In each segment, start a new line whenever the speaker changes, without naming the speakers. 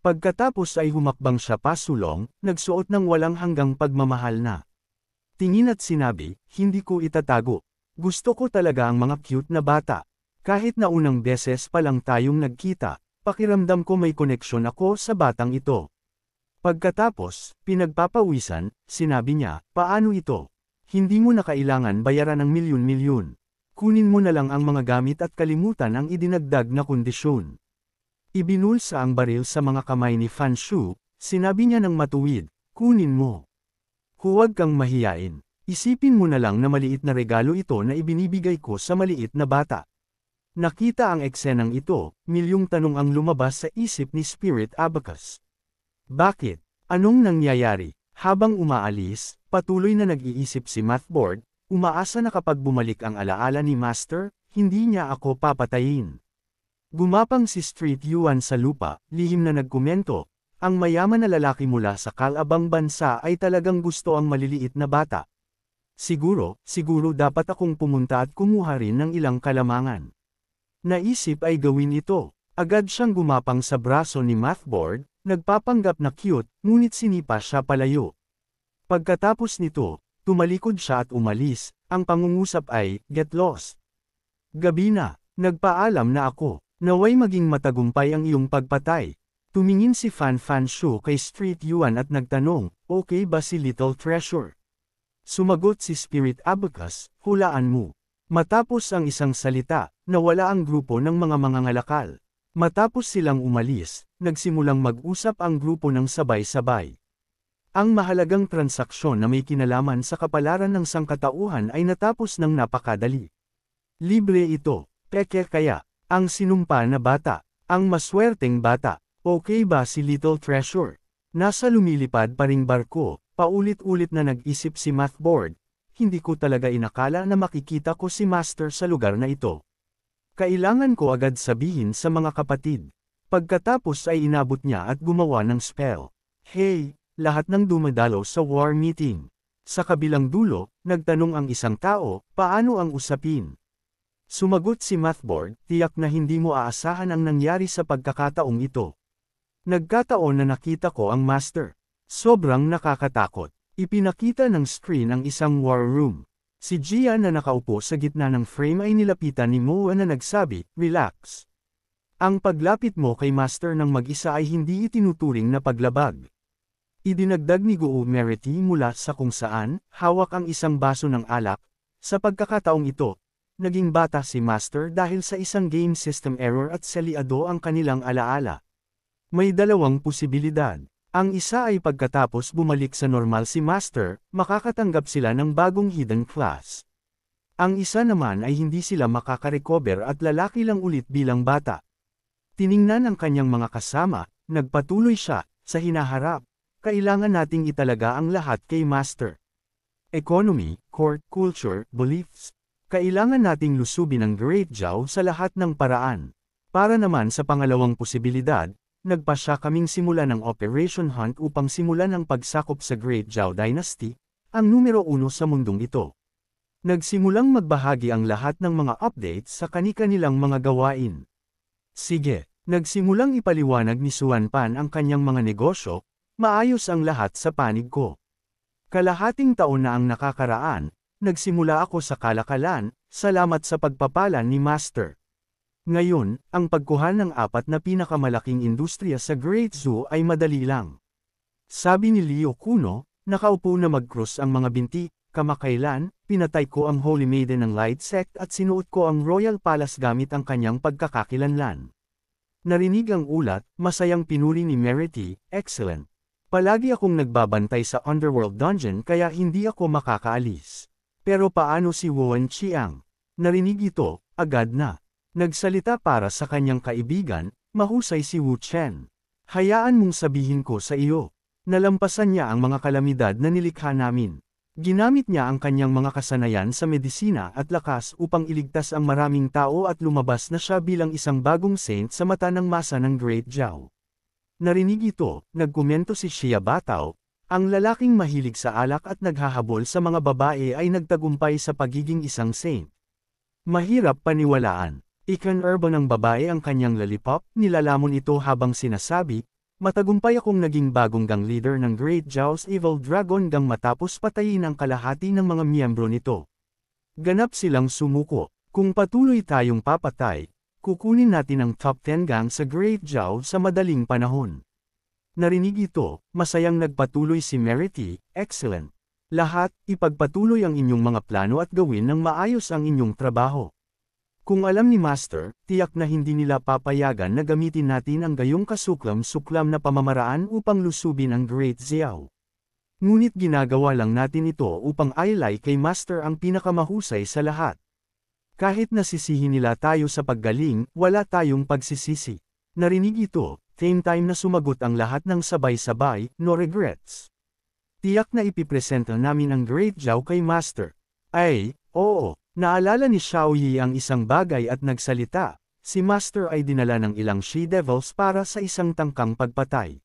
Pagkatapos ay humakbang siya pasulong, nagsuot ng walang hanggang pagmamahal na tingin at sinabi, hindi ko itatago. Gusto ko talaga ang mga cute na bata. Kahit na unang beses pa lang tayong nagkita, pakiramdam ko may koneksyon ako sa batang ito. Pagkatapos, pinagpapawisan, sinabi niya, paano ito? Hindi mo na kailangan bayaran ng milyon-milyon. Kunin mo na lang ang mga gamit at kalimutan ang idinagdag na kondisyon. Ibinulsa ang baril sa mga kamay ni Fan Shu, sinabi niya ng matuwid, kunin mo. Huwag kang mahiyain. Isipin mo na lang na maliit na regalo ito na ibinibigay ko sa maliit na bata. Nakita ang eksenang ito, milyong tanong ang lumabas sa isip ni Spirit Abacus. Bakit? Anong nangyayari? Habang umaalis, patuloy na nag-iisip si Mathboard, umaasa na kapag bumalik ang alaala ni Master, hindi niya ako papatayin. Gumapang si Street Yuan sa lupa, lihim na nagkomento, ang mayaman na lalaki mula sa kalabang bansa ay talagang gusto ang maliliit na bata. Siguro dapat akong pumunta at kumuha rin ng ilang kalamangan. Naisip ay gawin ito. Agad siyang gumapang sa braso ni Mathboard, nagpapanggap na cute, ngunit sinipa siya palayo. Pagkatapos nito, tumalikod siya at umalis, ang pangungusap ay, get lost. Gabi na, nagpaalam na ako, naway maging matagumpay ang iyong pagpatay. Tumingin si Fan Shu kay Street Yuan at nagtanong, okay ba si Little Treasure? Sumagot si Spirit Abacus, hulaan mo. Matapos ang isang salita, nawala ang grupo ng mga mangangalakal. Matapos silang umalis, nagsimulang mag-usap ang grupo ng sabay-sabay. Ang mahalagang transaksyon na may kinalaman sa kapalaran ng sangkatauhan ay natapos ng napakadali. Libre ito, peke kaya, ang sinumpa na bata, ang maswerteng bata. Okay ba si Little Treasure? Nasa lumilipad pa ring barko, paulit-ulit na nag-isip si Mathboard, hindi ko talaga inakala na makikita ko si Master sa lugar na ito. Kailangan ko agad sabihin sa mga kapatid. Pagkatapos ay inabot niya at gumawa ng spell. Hey, lahat ng dumadalo sa war meeting. Sa kabilang dulo, nagtanong ang isang tao, paano ang usapin? Sumagot si Mathboard, tiyak na hindi mo aasahan ang nangyari sa pagkakataong ito. Nagkataon na nakita ko ang Master. Sobrang nakakatakot. Ipinakita ng screen ang isang war room. Si Gia na nakaupo sa gitna ng frame ay nilapitan ni Moa na nagsabi, relax. Ang paglapit mo kay Master ng mag-isa ay hindi itinuturing na paglabag. Idinagdag ni Guo Merity mula sa kung saan, hawak ang isang baso ng alak. Sa pagkakataong ito, naging bata si Master dahil sa isang game system error at saliado ang kanilang alaala. May dalawang posibilidad. Ang isa ay pagkatapos bumalik sa normal si Master, makakatanggap sila ng bagong hidden class. Ang isa naman ay hindi sila makakarecover at lalaki lang ulit bilang bata. Tiningnan ang kanyang mga kasama, nagpatuloy siya, sa hinaharap. Kailangan nating italaga ang lahat kay Master. Economy, court, culture, beliefs. Kailangan nating lusubin ang Great Zhao sa lahat ng paraan. Para naman sa pangalawang posibilidad, nagpasya kaming simula ng Operation Hunt upang simulan ang pagsakop sa Great Zhao Dynasty, ang numero 1 sa mundong ito. Nagsimulang magbahagi ang lahat ng mga updates sa kani-kanilang mga gawain. Sige, nagsimulang ipaliwanag ni Suan Pan ang kanyang mga negosyo, maayos ang lahat sa panig ko. Kalahating taon na ang nakakaraan, nagsimula ako sa kalakalan, salamat sa pagpapala ni Master. Ngayon, ang pagkuha ng 4 na pinakamalaking industriya sa Great Zoo ay madali lang. Sabi ni Leo Kuno, nakaupo na mag-cross ang mga binti, kamakailan, pinatay ko ang Holy Maiden ng Light Sect at sinuot ko ang Royal Palace gamit ang kanyang pagkakakilanlan. Narinig ang ulat, masayang pinuri ni Merity, excellent. Palagi akong nagbabantay sa Underworld Dungeon kaya hindi ako makakaalis. Pero paano si Wuan Chiang? Narinig ito, agad na. Nagsalita para sa kanyang kaibigan, mahusay si Wu Chen. Hayaan mong sabihin ko sa iyo. Nalampasan niya ang mga kalamidad na nilikha namin. Ginamit niya ang kanyang mga kasanayan sa medisina at lakas upang iligtas ang maraming tao at lumabas na siya bilang isang bagong saint sa mata ng masa ng Great Zhao. Narinig ito, nagkomento si Xia Batao, ang lalaking mahilig sa alak at naghahabol sa mga babae ay nagtagumpay sa pagiging isang saint. Mahirap paniwalaan. Ikan-urban ng babae ang kanyang lollipop, nilalamon ito habang sinasabi, Matagumpay akong naging bagong gang leader ng Great Jaws Evil Dragon Gang matapos patayin ang kalahati ng mga miyembro nito. Ganap silang sumuko. Kung patuloy tayong papatay, kukunin natin ang top 10 gang sa Great Jaw sa madaling panahon. Narinig ito, masayang nagpatuloy si Merity, excellent. Lahat, ipagpatuloy ang inyong mga plano at gawin ng maayos ang inyong trabaho. Kung alam ni Master, tiyak na hindi nila papayagan na gamitin natin ang gayong kasuklam-suklam na pamamaraan upang lusubin ang Great Xiao. Ngunit ginagawa lang natin ito upang ailay kay Master ang pinakamahusay sa lahat. Kahit nasisihin nila tayo sa paggaling, wala tayong pagsisisi. Narinig ito, same time na sumagot ang lahat ng sabay-sabay, no regrets. Tiyak na ipipresenta namin ang Great Xiao kay Master. Ay, oo. Naalala ni Xiao Yi ang isang bagay at nagsalita, si Master ay dinala ng ilang She-Devils para sa isang tangkang pagpatay.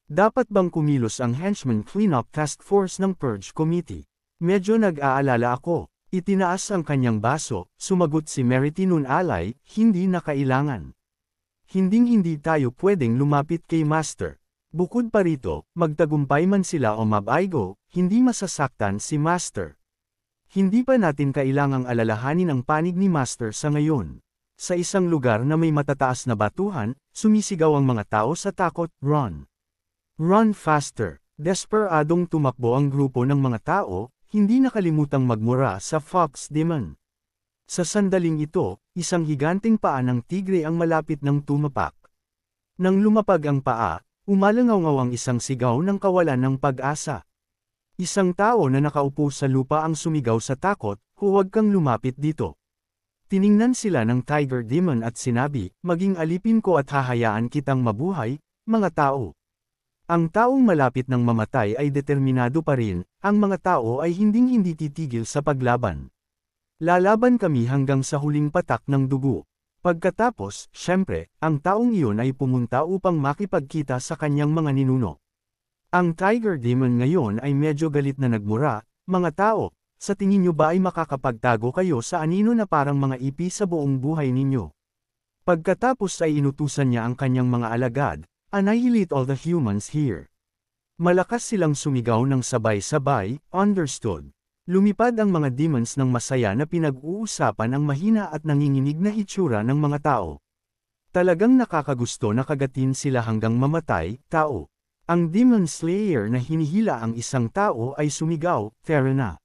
Dapat bang kumilos ang Henchman Cleanup Task Force ng Purge Committee? Medyo nag-aalala ako. Itinaas ang kanyang baso, sumagot si Merity nun alay, hindi na kailangan. Hinding-hindi tayo pwedeng lumapit kay Master. Bukod pa rito, magtagumpay man sila o mabaigo, hindi masasaktan si Master. Hindi pa natin kailangang alalahanin ang panig ni Master sa ngayon. Sa isang lugar na may matataas na batuhan, sumisigaw ang mga tao sa takot, run. Run faster. Desperadong tumakbo ang grupo ng mga tao, hindi nakalimutang magmura sa Fox Demon. Sa sandaling ito, isang higanting paa ng tigre ang malapit ng tumapak. Nang lumapag ang paa, umalangaw-ngaw ang isang sigaw ng kawalan ng pag-asa. Isang tao na nakaupo sa lupa ang sumigaw sa takot, huwag kang lumapit dito. Tiningnan sila ng Tiger Demon at sinabi, maging alipin ko at hahayaan kitang mabuhay, mga tao. Ang taong malapit ng mamatay ay determinado pa rin, ang mga tao ay hinding-hindi titigil sa paglaban. Lalaban kami hanggang sa huling patak ng dugo. Pagkatapos, syempre, ang taong iyon ay pumunta upang makipagkita sa kanyang mga ninuno. Ang Tiger Demon ngayon ay medyo galit na nagmura, mga tao, sa tingin nyo ba ay makakapagtago kayo sa anino na parang mga ipi sa buong buhay ninyo? Pagkatapos ay inutusan niya ang kanyang mga alagad, annihilate all the humans here. Malakas silang sumigaw ng sabay-sabay, understood. Lumipad ang mga demons ng masaya na pinag-uusapan ang mahina at nanginginig na hitsura ng mga tao. Talagang nakakagusto na kagatin sila hanggang mamatay, tao. Ang Demon Slayer na hinihila ang isang tao ay sumigaw, tara na.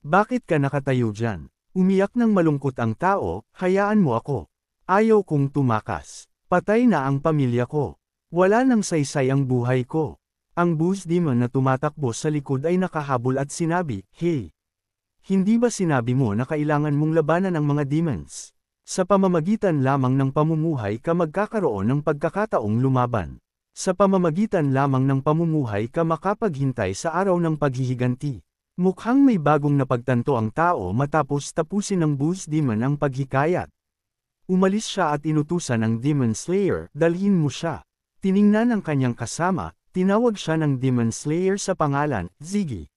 Bakit ka nakatayo dyan? Umiyak ng malungkot ang tao, hayaan mo ako. Ayaw kong tumakas. Patay na ang pamilya ko. Wala nang saysay ang buhay ko. Ang Booze Demon na tumatakbo sa likod ay nakahabol at sinabi, hey! Hindi ba sinabi mo na kailangan mong labanan ang mga demons? Sa pamamagitan lamang ng pamumuhay ka magkakaroon ng pagkakataong lumaban. Sa pamamagitan lamang ng pamumuhay ka makapaghintay sa araw ng paghihiganti. Mukhang may bagong napagtanto ang tao matapos tapusin ng Booze Demon ang paghikayat. Umalis siya at inutusan ng Demon Slayer, dalhin mo siya. Tiningnan ang kanyang kasama, tinawag siya ng Demon Slayer sa pangalan, Ziggy.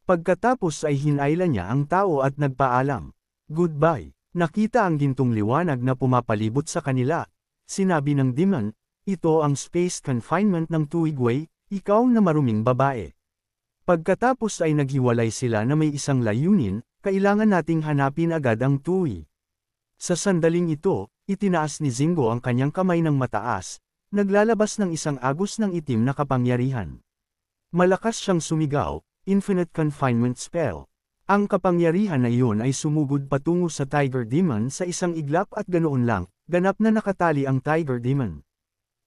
Pagkatapos ay hinailan niya ang tao at nagpaalam. Goodbye. Nakita ang gintong liwanag na pumapalibot sa kanila. Sinabi ng Demon, ito ang space confinement ng Tuigway, ikaw na maruming babae. Pagkatapos ay naghiwalay sila na may isang layunin, kailangan nating hanapin agad ang Tui. Sa sandaling ito, itinaas ni Zingo ang kanyang kamay ng mataas, naglalabas ng isang agos ng itim na kapangyarihan. Malakas siyang sumigaw, infinite confinement spell. Ang kapangyarihan na iyon ay sumugod patungo sa Tiger Demon sa isang iglap at ganoon lang, ganap na nakatali ang Tiger Demon.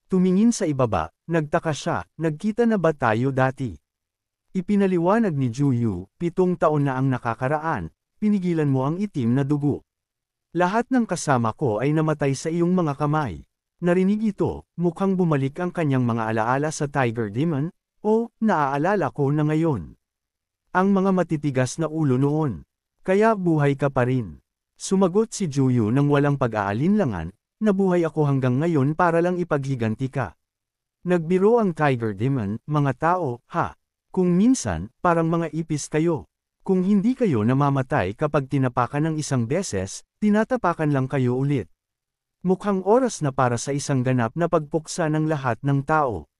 Tumingin sa ibaba, nagtaka siya, nagkita na ba tayo dati? Ipinaliwanag ni Juyu, 7 taon na ang nakakaraan, pinigilan mo ang itim na dugo. Lahat ng kasama ko ay namatay sa iyong mga kamay. Narinig ito, mukhang bumalik ang kanyang mga alaala sa Tiger Demon, o, naaalala ko na ngayon. Ang mga matitigas na ulo noon. Kaya buhay ka pa rin. Sumagot si Juyu nang walang pag-aalinlangan, nabuhay ako hanggang ngayon para lang ipaghiganti ka. Nagbiro ang Tiger Demon, mga tao, ha? Kung minsan, parang mga ipis kayo. Kung hindi kayo namamatay kapag tinapakan ng isang beses, tinatapakan lang kayo ulit. Mukhang oras na para sa isang ganap na pagpuksa ng lahat ng tao.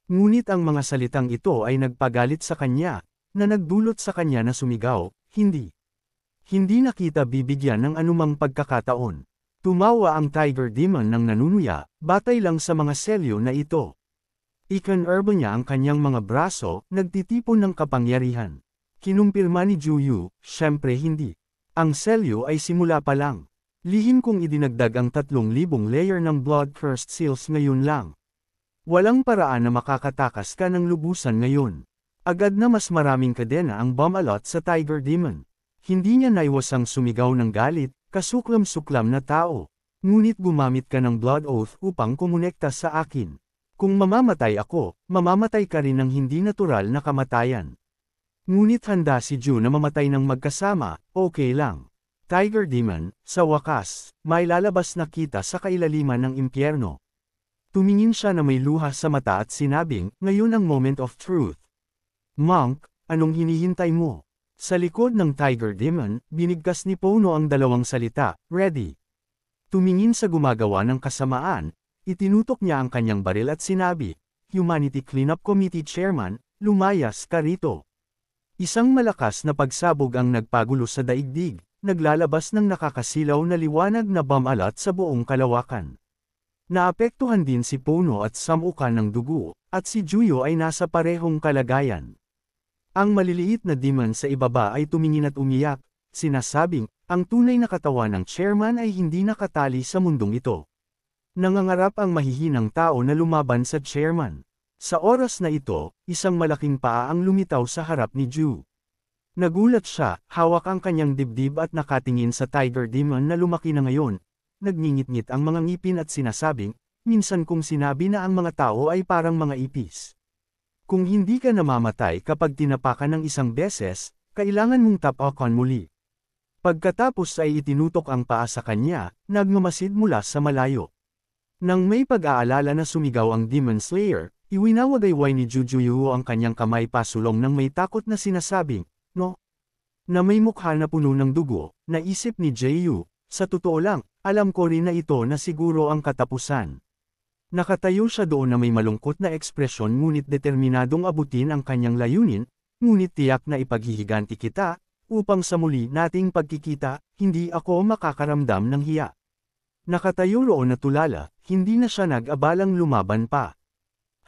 Ngunit ang mga salitang ito ay nagpagalit sa kanya, na nagdulot sa kanya na sumigaw, hindi. Hindi na kita bibigyan ng anumang pagkakataon. Tumawa ang Tiger Demon ng nanunuya, batay lang sa mga selyo na ito. Ikinurba niya ang kanyang mga braso, nagtitipon ng kapangyarihan. Kinumpirma ni Juyu, syempre hindi. Ang selyo ay simula pa lang. Lihim kong idinagdag ang 3,000 layer ng blood-cursed seals ngayon lang. Walang paraan na makakatakas ka ng lubusan ngayon. Agad na mas maraming kadena ang bumalot sa Tiger Demon. Hindi niya naiwasang sumigaw ng galit, kasuklam-suklam na tao. Ngunit gumamit ka ng blood oath upang kumonekta sa akin. Kung mamamatay ako, mamamatay ka rin ng hindi natural na kamatayan. Ngunit handa si Ju na mamatay ng magkasama, okay lang. Tiger Demon, sa wakas, may lalabas na kita sa kailaliman ng impyerno. Tumingin siya na may luha sa mata at sinabing, ngayon ang moment of truth. Monk, anong hinihintay mo? Sa likod ng Tiger Demon, binigkas ni Pono ang dalawang salita, ready. Tumingin sa gumagawa ng kasamaan, itinutok niya ang kanyang baril at sinabi, Humanity Cleanup Committee Chairman, lumayas ka rito. Isang malakas na pagsabog ang nagpagulo sa daigdig, naglalabas ng nakakasilaw na liwanag na bumalat sa buong kalawakan. Naapektuhan din si Pono at samukan ng dugo, at si Juyo ay nasa parehong kalagayan. Ang maliliit na demon sa ibaba ay tumingin at umiyak, sinasabing, ang tunay na katawan ng chairman ay hindi nakatali sa mundong ito. Nangangarap ang mahihinang tao na lumaban sa chairman. Sa oras na ito, isang malaking paa ang lumitaw sa harap ni Ju. Nagulat siya, hawak ang kanyang dibdib at nakatingin sa Tiger Demon na lumaki na ngayon. Nagngingit-ngit ang mga ngipin at sinasabing, minsan kong sinabi na ang mga tao ay parang mga ipis. Kung hindi ka namamatay kapag tinapakan ng isang beses, kailangan mong tapakan muli. Pagkatapos ay itinutok ang paa sa kanya, nagmamasid mula sa malayo. Nang may pag-aalala na sumigaw ang Demon Slayer, iwinawagayway ni Jujuyu ang kanyang kamay pasulong ng may takot na sinasabing, no? Na may mukha na puno ng dugo, naisip ni Ju, sa totoo lang, alam ko rin na ito na siguro ang katapusan. Nakatayo siya doon na may malungkot na ekspresyon ngunit determinadong abutin ang kanyang layunin, ngunit tiyak na ipaghihiganti kita, upang sa muli nating pagkikita, hindi ako makakaramdam ng hiya. Nakatayo roon na tulala, hindi na siya nag-abalang lumaban pa.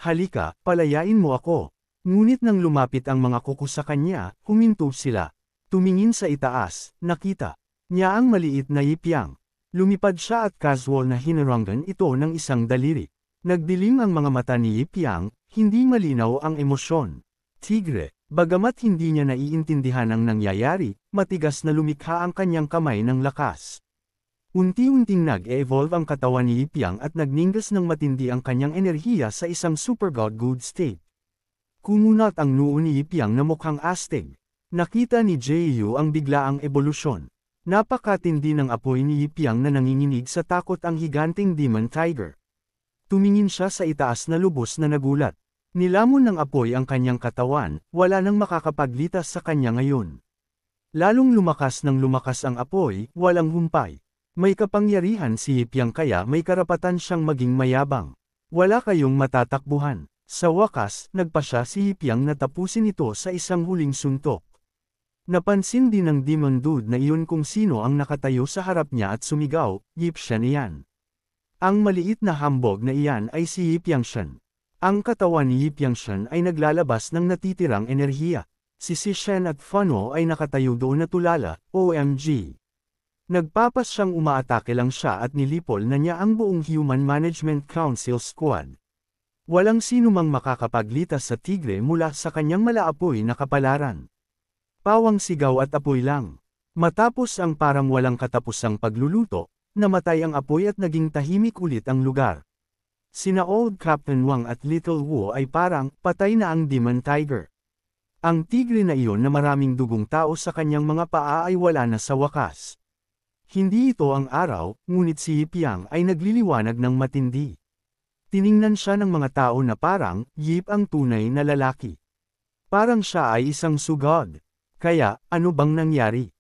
Halika, palayain mo ako. Ngunit nang lumapit ang mga kuko sa kanya, huminto sila. Tumingin sa itaas, nakita niya ang maliit na yipyang. Lumipad siya at casual na hinarangan ito ng isang daliri. Nagdilim ang mga mata ni Yipyang, hindi malinaw ang emosyon. Tigre, bagamat hindi niya naiintindihan ang nangyayari, matigas na lumikha ang kanyang kamay ng lakas. Unti-unting nag-evolve ang katawan ni Yipyang at nagningas ng matindi ang kanyang enerhiya sa isang super god good state. Kumunat ang noo ni Yipyang na mukhang astig. Nakita ni Ju ang biglaang ebolusyon. Napakatindi ng apoy ni Yipyang na nanginginig sa takot ang higanting demon tiger. Tumingin siya sa itaas na lubos na nagulat. Nilamon ng apoy ang kanyang katawan, wala nang makakapaglitas sa kanya ngayon. Lalong lumakas ng lumakas ang apoy, walang humpay. May kapangyarihan si Yipyang kaya may karapatan siyang maging mayabang. Wala kayong matatakbuhan. Sa wakas, nagpa siya si Yipyang na tapusin ito sa isang huling suntok. Napansin din ng Demon Dude na iyon kung sino ang nakatayo sa harap niya at sumigaw, Yip Shen iyan. Ang maliit na hambog na iyan ay si Yipyang Shen. Ang katawan ni Yipyang Shen ay naglalabas ng natitirang enerhiya. Si Shen at Funo ay nakatayo doon na tulala, OMG. Nagpapas siyang umaatake lang siya at nilipol na niya ang buong Human Management Council Squad. Walang sinumang makakapaglitas sa tigre mula sa kanyang malaapoy na kapalaran. Pawang sigaw at apoy lang. Matapos ang parang walang katapusang pagluluto, namatay ang apoy at naging tahimik ulit ang lugar. Sina Old Captain Wang at Little Wu ay parang patay na ang Demon Tiger. Ang tigre na iyon na maraming dugong tao sa kanyang mga paa ay wala na sa wakas. Hindi ito ang araw, ngunit si Yipyang ay nagliliwanag ng matindi. Tiningnan siya ng mga tao na parang, Yip ang tunay na lalaki. Parang siya ay isang sugod. Kaya, ano bang nangyari?